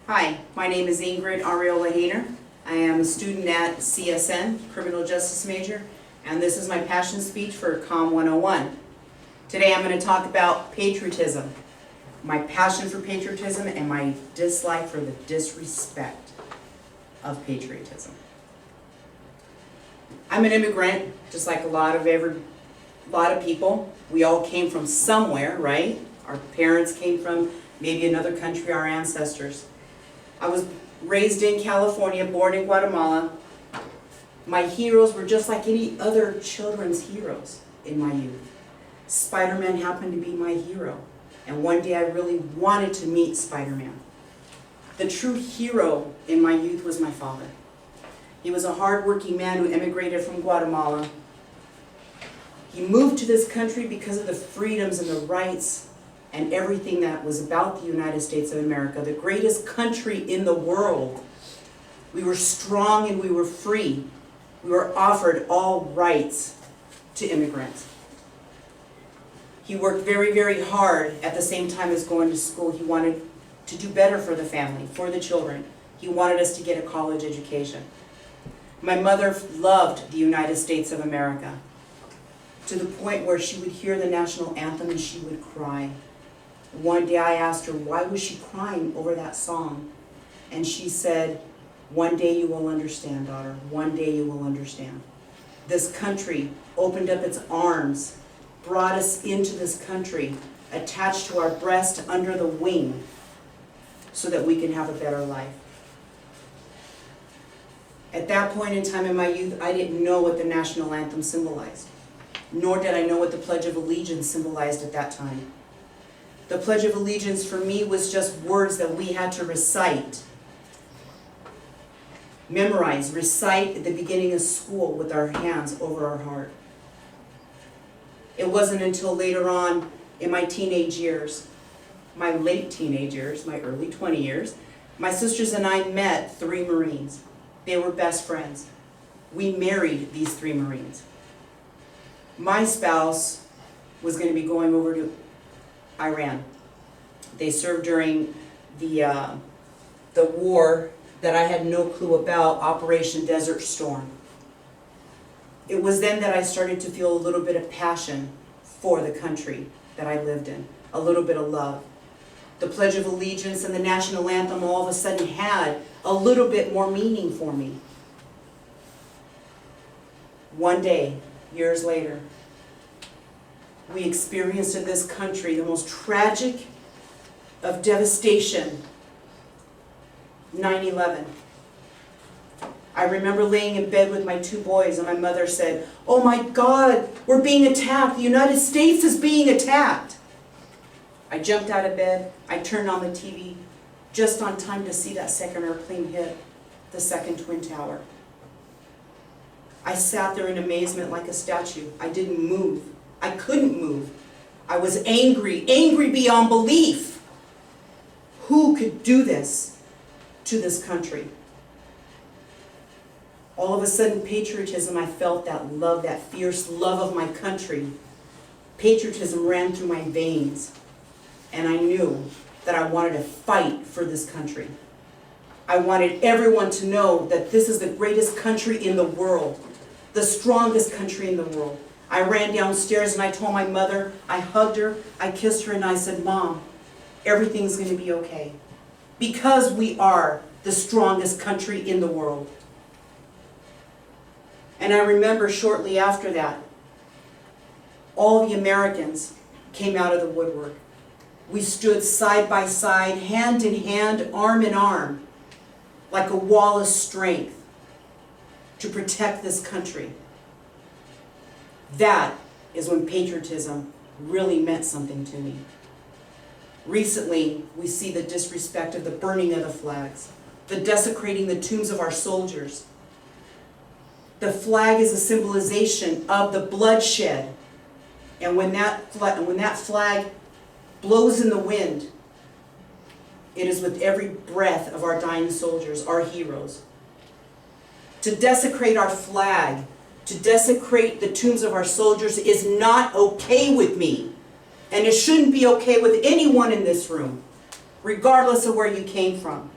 Hi, my name is Ingrid Arreola Hayner. I am a student at CSN, Criminal Justice major, and this is my passion speech for COM 101. Today I'm going to talk about patriotism, my passion for patriotism and my dislike for the disrespect of patriotism. I'm an immigrant, just like a lot of people. We all came from somewhere, right? Our parents came from maybe another country, our ancestors. I was raised in California, born in Guatemala. My heroes were just like any other children's heroes in my youth. Spider-Man happened to be my hero, and one day I really wanted to meet Spider-Man. The true hero in my youth was my father. He was a hard-working man who immigrated from Guatemala. He moved to this country because of the freedoms and the rights and everything that was about the United States of America, the greatest country in the world. We were strong and we were free. We were offered all rights to immigrants. He worked very, very hard at the same time as going to school. He wanted to do better for the family, for the children. He wanted us to get a college education. My mother loved the United States of America to the point where she would hear the national anthem and she would cry. One day I asked her, why was she crying over that song? And she said, one day you will understand, daughter. One day you will understand. This country opened up its arms, brought us into this country, attached to our breast under the wing, so that we can have a better life. At that point in time in my youth, I didn't know what the national anthem symbolized, nor did I know what the Pledge of Allegiance symbolized at that time. The Pledge of Allegiance for me was just words that we had to recite, memorize, recite at the beginning of school with our hands over our heart. It wasn't until later on in my teenage years, my late teenage years, my early 20 years, my sisters and I met 3 Marines. They were best friends. We married these 3 Marines. My spouse was going to be going over to Iran. They served during the war that I had no clue about, Operation Desert Storm. It was then that I started to feel a little bit of passion for the country that I lived in, a little bit of love. The Pledge of Allegiance and the national anthem all of a sudden had a little bit more meaning for me. One day, years later, we experienced in this country the most tragic of devastation, 9/11. I remember laying in bed with my 2 boys and my mother said, "Oh my God, we're being attacked. The United States is being attacked." I jumped out of bed, I turned on the TV, just on time to see that second airplane hit the second Twin Tower. I sat there in amazement like a statue. I didn't move. I couldn't move. I was angry beyond belief. Who could do this to this country? All of a sudden, patriotism, I felt that love, that fierce love of my country. Patriotism ran through my veins, and I knew that I wanted to fight for this country. I wanted everyone to know that this is the greatest country in the world, the strongest country in the world. I ran downstairs and I told my mother, I hugged her, I kissed her, and I said, "Mom, everything's going to be okay, because we are the strongest country in the world." And I remember shortly after that, all the Americans came out of the woodwork. We stood side by side, hand in hand, arm in arm, like a wall of strength to protect this country. That is when patriotism really meant something to me. Recently, we see the disrespect of the burning of the flags, the desecrating the tombs of our soldiers. The flag is a symbolization of the bloodshed. And when that flag blows in the wind, it is with every breath of our dying soldiers, our heroes. To desecrate our flag, to desecrate the tombs of our soldiers is not okay with me. And it shouldn't be okay with anyone in this room, regardless of where you came from.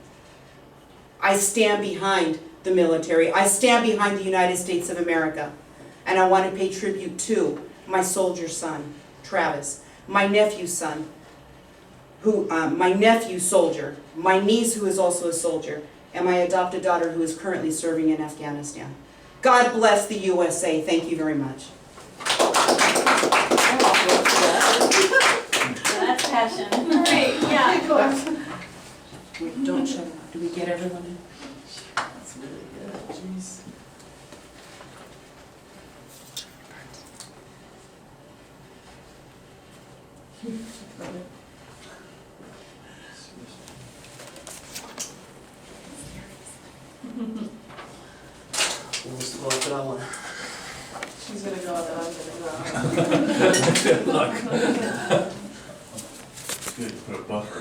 I stand behind the military. I stand behind the United States of America. And I want to pay tribute to my soldier son, Travis, my nephew's son, my nephew soldier, my niece who is also a soldier, and my adopted daughter who is currently serving in Afghanistan. God bless the USA. Thank you very much. That's passion. Great, yeah. Don't shut it off. Do we get everyone in? That's really good. Jeez. Who's going for that one? She's gonna go, then I'm gonna go. Good luck. Good, put a buffer.